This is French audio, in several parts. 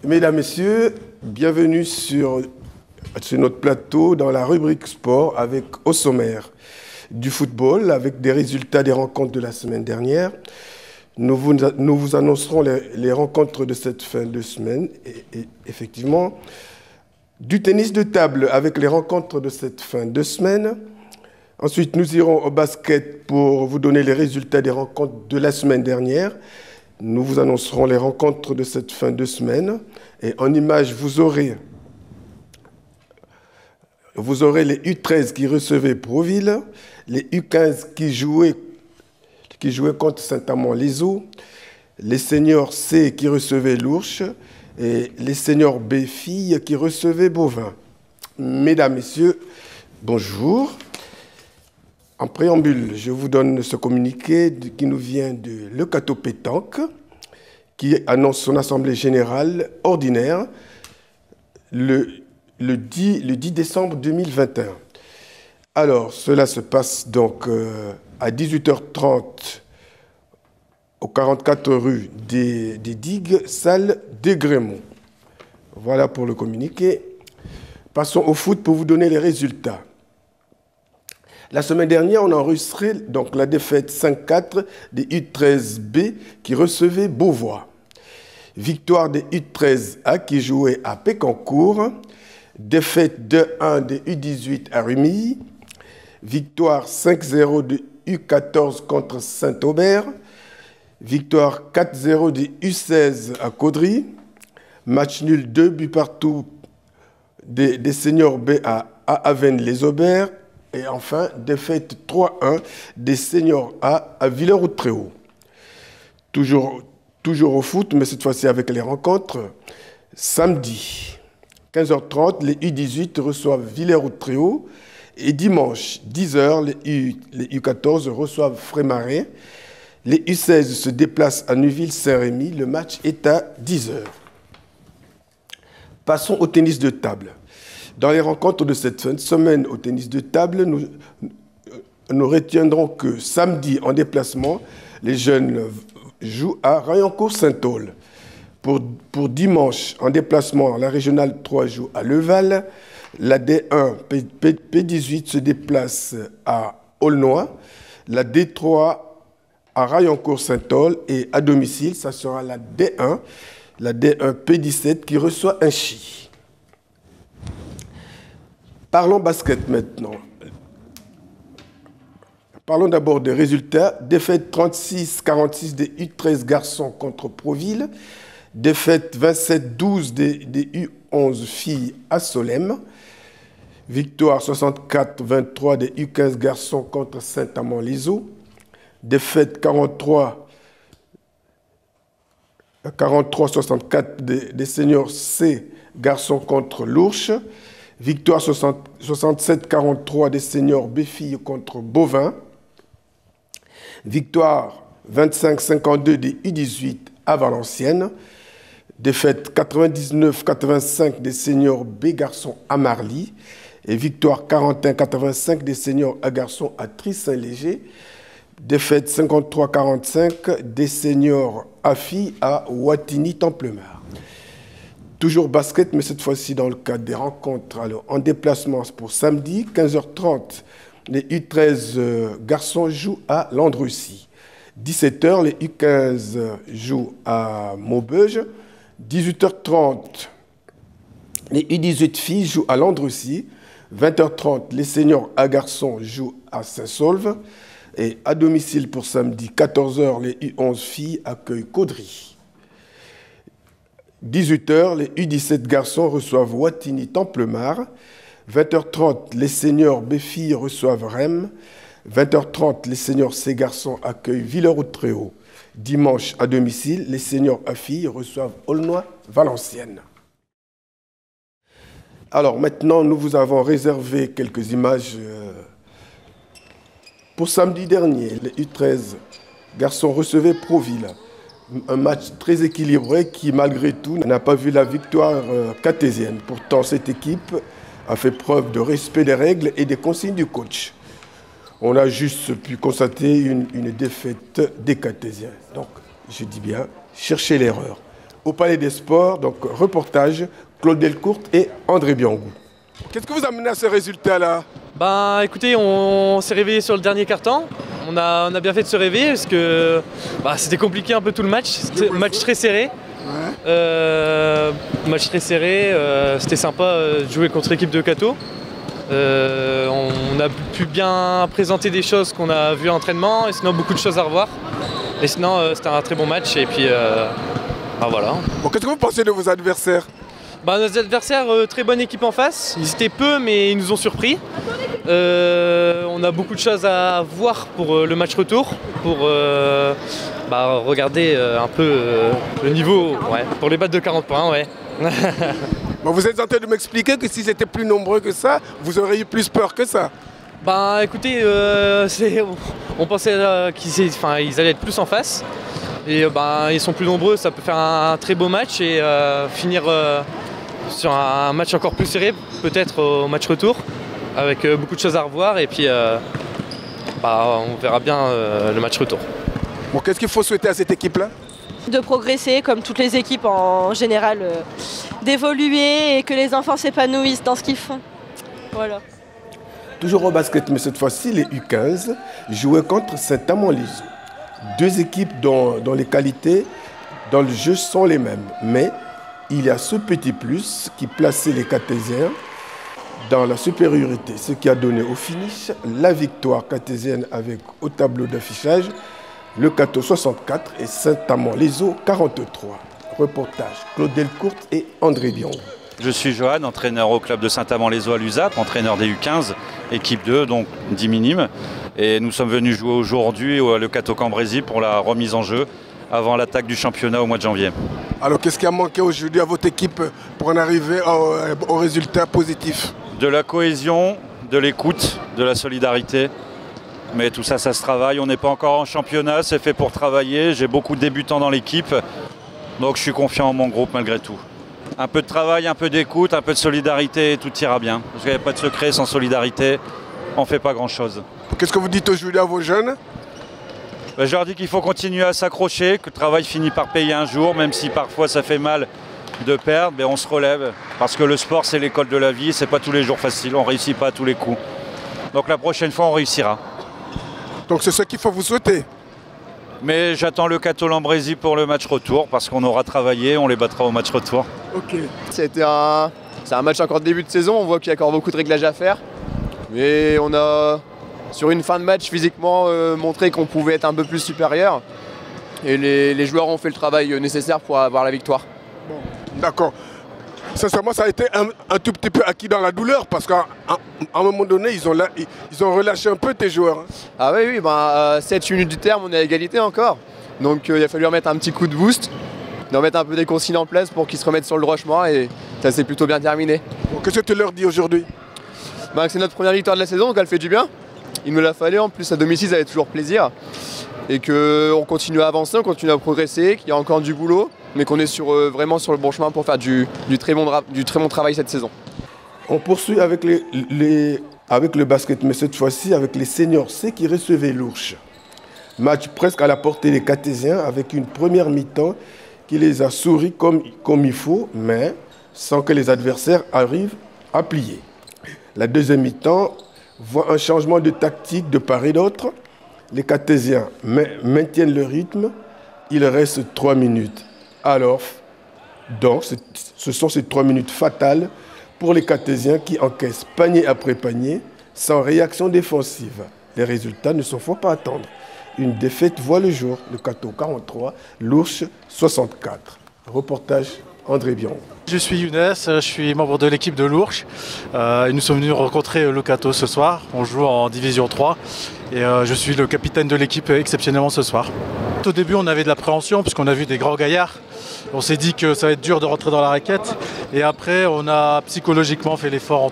Mesdames, Messieurs, bienvenue sur notre plateau dans la rubrique sport avec au sommaire du football avec des résultats des rencontres de la semaine dernière. Nous vous annoncerons les rencontres de cette fin de semaine et effectivement du tennis de table avec les rencontres de cette fin de semaine. Ensuite, nous irons au basket pour vous donner les résultats des rencontres de la semaine dernière. Nous vous annoncerons les rencontres de cette fin de semaine. Et en images, vous aurez les U13 qui recevaient Proville, les U15 qui jouaient contre Saint-Amand-les-Eaux, les seniors C qui recevaient l'Ourche et les seniors B filles qui recevaient Beauvais. Mesdames, Messieurs, bonjour. En préambule, je vous donne ce communiqué qui nous vient de Leucato Pétanque, qui annonce son assemblée générale ordinaire le 10 décembre 2021. Alors, cela se passe donc à 18h30 aux 44 rue des Digues, salle des Grémont. Voilà pour le communiqué. Passons au foot pour vous donner les résultats. La semaine dernière, on a enregistré donc la défaite 5-4 des U13B qui recevaient Beauvois. Victoire des U13A qui jouaient à Pécancourt. Défaite 2-1 des U18 à Rumilly. Victoire 5-0 des U14 contre Saint-Aubert. Victoire 4-0 des U16 à Caudry. Match nul 2 buts partout des seniors B à Avennes-les-Aubert. Et enfin, défaite 3-1 des seniors A à Villers-Outréau. Toujours au foot, mais cette fois-ci avec les rencontres. Samedi, 15h30, les U18 reçoivent Villers-Outréau. Et dimanche, 10h, les U14 reçoivent Frémarais. Les U16 se déplacent à Neuville-Saint-Rémy. Le match est à 10h. Passons au tennis de table. Dans les rencontres de cette fin de semaine au tennis de table, nous retiendrons que samedi, en déplacement, les jeunes jouent à Rayancourt-Saint-Aul. Pour dimanche, en déplacement, la régionale 3 joue à Leval. La D1 P18 se déplace à Aulnoy. La D3 à Rayancourt-Saint-Aul. Et à domicile, ça sera la D1 P17 qui reçoit Inchy. Parlons basket maintenant. Parlons d'abord des résultats. Défaite 36-46 des U13 garçons contre Proville. Défaite 27-12 des U11 filles à Solesmes. Victoire 64-23 des U15 garçons contre Saint-Amand-les-Eaux. Défaite 43-64 des seniors C garçons contre l'Ourche. Victoire 67-43 des seniors B-filles contre Beauvais. Victoire 25-52 des U18 à Valenciennes. Défaite 99-85 des seniors B-garçons à Marly. Et victoire 41-85 des seniors A-garçons à Tris-Saint-Léger. Défaite 53-45 des seniors A-filles à Wattignies-Templemar. Toujours basket, mais cette fois-ci dans le cadre des rencontres. Alors, en déplacement pour samedi, 15h30, les U13 garçons jouent à Landrucy. 17h, les U15 jouent à Maubeuge. 18h30, les U18 filles jouent à Landrucy. 20h30, les seniors A garçons jouent à Saint-Saulve. Et à domicile pour samedi, 14h, les U11 filles accueillent Caudry. 18h, les U17 garçons reçoivent Wattignies-Templemar. 20h30, les seniors B-filles reçoivent Rem. 20h30, les seniors C garçons accueillent Villers-Outréau. Dimanche, à domicile, les seniors A-filles reçoivent Aulnoy-Valenciennes. Alors maintenant, nous vous avons réservé quelques images pour samedi dernier. Les U13 garçons recevaient Proville. Un match très équilibré qui, malgré tout, n'a pas vu la victoire cartésienne. Pourtant, cette équipe a fait preuve de respect des règles et des consignes du coach. On a juste pu constater une défaite des cartésiens. Donc, je dis bien, cherchez l'erreur. au Palais des Sports. Donc, reportage, Claude Delcourt et André Biangou. Qu'est-ce que vous amenez à ce résultat-là? Ben écoutez, on s'est réveillé sur le dernier quart-temps. On a bien fait de se réveiller parce que c'était compliqué un peu tout le match. C'était un match très serré. Match très serré, c'était sympa de jouer contre l'équipe de Cato. On a pu bien présenter des choses qu'on a vues à l'entraînement et sinon beaucoup de choses à revoir. Et sinon c'était un très bon match et puis voilà. Bon, qu'est-ce que vous pensez de vos adversaires? Nos adversaires, très bonne équipe en face. Ils étaient peu mais ils nous ont surpris. On a beaucoup de choses à voir pour le match retour, pour regarder un peu le niveau, pour les battre de 40 points. Ouais. Bon, vous êtes en train de m'expliquer que si c'était plus nombreux que ça, vous auriez eu plus peur que ça. Écoutez, on pensait qu'ils allaient être plus en face. Et ils sont plus nombreux, ça peut faire un très beau match et finir sur un match encore plus serré, peut-être au match retour, avec beaucoup de choses à revoir et puis on verra bien le match retour. Bon, qu'est-ce qu'il faut souhaiter à cette équipe-là? De progresser comme toutes les équipes en général, d'évoluer et que les enfants s'épanouissent dans ce qu'ils font. Voilà. Toujours au basket, mais cette fois-ci, les U15 jouaient contre Saint-Amand-Liso. Deux équipes dont les qualités dans le jeu sont les mêmes. Mais il y a ce petit plus qui plaçait les Cartésiens dans la supériorité, ce qui a donné au finish la victoire cartésienne avec au tableau d'affichage le Cato 64 et Saint-Amand-Liso 43. Reportage Claude Delcourt et André Biangou. Je suis Johan, entraîneur au club de Saint-Amand-les-Eaux à l'USAP, entraîneur des U15, équipe 2, donc 10 minimes. Et nous sommes venus jouer aujourd'hui au Le Cato Cambrésis pour la remise en jeu avant l'attaque du championnat au mois de janvier. Alors qu'est-ce qui a manqué aujourd'hui à votre équipe pour en arriver au résultat positif? De la cohésion, de l'écoute, de la solidarité. Mais tout ça, ça se travaille. On n'est pas encore en championnat, c'est fait pour travailler. J'ai beaucoup de débutants dans l'équipe, donc je suis confiant en mon groupe malgré tout. Un peu de travail, un peu d'écoute, un peu de solidarité, et tout ira bien. Parce qu'il n'y a pas de secret, sans solidarité, on ne fait pas grand-chose. Qu'est-ce que vous dites aujourd'hui à vos jeunes? Je leur dis qu'il faut continuer à s'accrocher, que le travail finit par payer un jour, même si parfois ça fait mal de perdre, mais on se relève. Parce que le sport, c'est l'école de la vie, c'est pas tous les jours facile, on ne réussit pas à tous les coups. Donc la prochaine fois, on réussira. Donc c'est ce qu'il faut vous souhaiter. Mais j'attends le Cato Lambrésis pour le match retour, parce qu'on aura travaillé, on les battra au match retour. Ok. C'est un match encore de début de saison, on voit qu'il y a encore beaucoup de réglages à faire. Mais on a, sur une fin de match, physiquement montré qu'on pouvait être un peu plus supérieur. Et les joueurs ont fait le travail nécessaire pour avoir la victoire. Bon, d'accord. Sincèrement, ça a été un tout petit peu acquis dans la douleur parce qu'à un moment donné, ils ont relâché un peu tes joueurs. Ah oui, 7 minutes du terme, on est à égalité encore. Donc il a fallu remettre un petit coup de boost, de remettre un peu des consignes en place pour qu'ils se remettent sur le droit chemin et ça s'est plutôt bien terminé. Bon, qu'est-ce que tu leur dis aujourd'hui? C'est notre première victoire de la saison, donc elle fait du bien. Il nous l'a fallu, en plus à domicile, ça avait toujours plaisir. Et qu'on continue à avancer, on continue à progresser, qu'il y a encore du boulot, mais qu'on est vraiment sur le bon chemin pour faire du très bon travail cette saison. On poursuit avec le basket, mais cette fois-ci avec les seniors C qui recevaient l'Ourche. Match presque à la portée des Cartésiens avec une première mi-temps qui les a souri comme il faut, mais sans que les adversaires arrivent à plier. La deuxième mi-temps voit un changement de tactique de part et d'autre. Les Cartésiens maintiennent le rythme. Il reste 3 minutes. Alors, donc, ce sont ces 3 minutes fatales pour les Cartésiens qui encaissent panier après panier sans réaction défensive. Les résultats ne s'en font pas attendre. Une défaite voit le jour, le Cato 43, l'Ourche 64. Reportage André Biangou. Je suis Younes, je suis membre de l'équipe de l'Ourche. Nous sommes venus rencontrer le Cato ce soir. On joue en division 3 et je suis le capitaine de l'équipe exceptionnellement ce soir. Au début, on avait de l'appréhension puisqu'on a vu des grands gaillards. On s'est dit que ça va être dur de rentrer dans la raquette. Et après, on a psychologiquement fait l'effort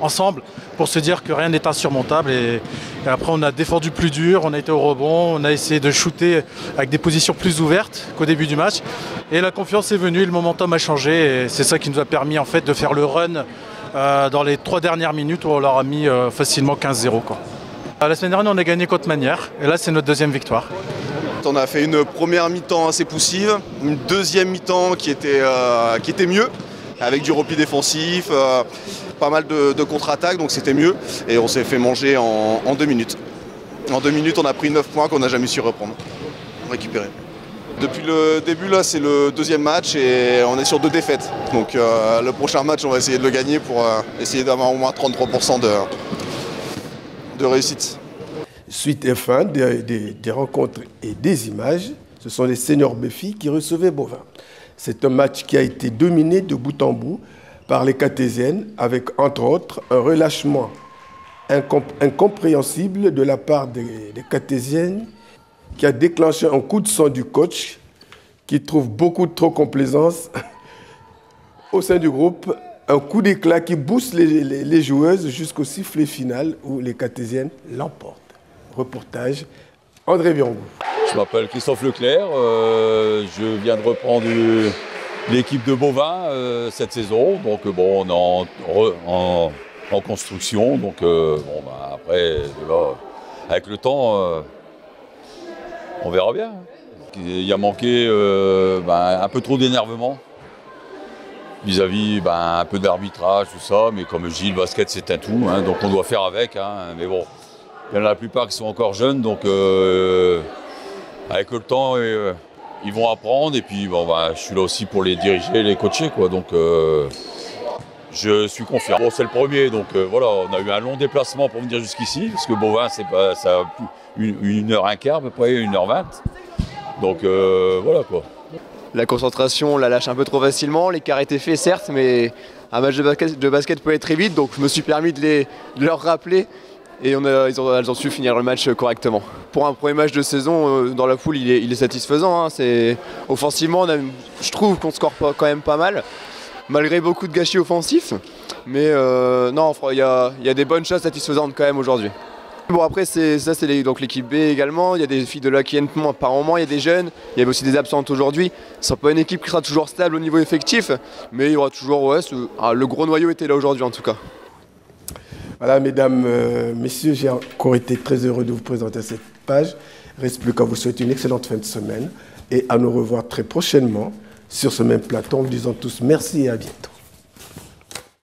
ensemble pour se dire que rien n'est insurmontable. Et après, on a défendu plus dur, on a été au rebond, on a essayé de shooter avec des positions plus ouvertes qu'au début du match. Et la confiance est venue, le momentum a changé. Et c'est ça qui nous a permis en fait, de faire le run dans les 3 dernières minutes où on leur a mis facilement 15-0. La semaine dernière, on a gagné contre Manière. Et là, c'est notre deuxième victoire. on a fait une première mi-temps assez poussive, une deuxième mi-temps qui était mieux, avec du repli défensif, pas mal de contre-attaques, donc c'était mieux. Et on s'est fait manger en 2 minutes. En 2 minutes, on a pris 9 points qu'on n'a jamais su récupérer. Depuis le début, là, c'est le 2e match et on est sur 2 défaites. Donc le prochain match, on va essayer de le gagner pour essayer d'avoir au moins 33% de réussite. Suite et fin des rencontres et des images, ce sont les seniors Béfi qui recevaient Bovin. C'est un match qui a été dominé de bout en bout par les Cartésiennes, avec entre autres un relâchement incompréhensible de la part des Cartésiennes qui a déclenché un coup de sang du coach qui trouve beaucoup trop complaisance au sein du groupe, un coup d'éclat qui booste les joueuses jusqu'au sifflet final où les Cartésiennes l'emportent. Reportage, André Biangou. Je m'appelle Christophe Leclerc, je viens de reprendre l'équipe de Bovin cette saison, donc bon, on est en construction, donc après, avec le temps, on verra bien. Il y a manqué un peu trop d'énervement vis-à-vis un peu d'arbitrage, tout ça, mais comme je dis, le basket c'est un tout, hein, donc on doit faire avec, hein, mais bon, il y en a la plupart qui sont encore jeunes, donc avec le temps, ils vont apprendre, et puis je suis là aussi pour les diriger, les coacher, quoi, donc je suis confiant. Bon, c'est le premier, donc voilà, on a eu un long déplacement pour venir jusqu'ici, parce que Bovin, ça a plus 1h15 à peu près, 1h20, donc voilà quoi. La concentration, on la lâche un peu trop facilement, l'écart était fait certes, mais un match de basket peut être très vite, donc je me suis permis de leur rappeler, et elles ont su finir le match correctement. Pour un premier match de saison, dans la poule, il est satisfaisant. Hein. Offensivement, je trouve qu'on score quand même pas mal, malgré beaucoup de gâchis offensifs. Mais non, il y a des bonnes choses satisfaisantes quand même aujourd'hui. Bon, après, c'est l'équipe B également. Il y a des filles de là qui viennent par moment, il y a des jeunes, il y avait aussi des absentes aujourd'hui. Ce sera pas une équipe qui sera toujours stable au niveau effectif, mais il y aura toujours, le gros noyau était là aujourd'hui en tout cas. Voilà, mesdames, messieurs, j'ai encore été très heureux de vous présenter cette page. Il ne reste plus qu'à vous souhaiter une excellente fin de semaine et à nous revoir très prochainement sur ce même plateau en vous disant tous merci et à bientôt.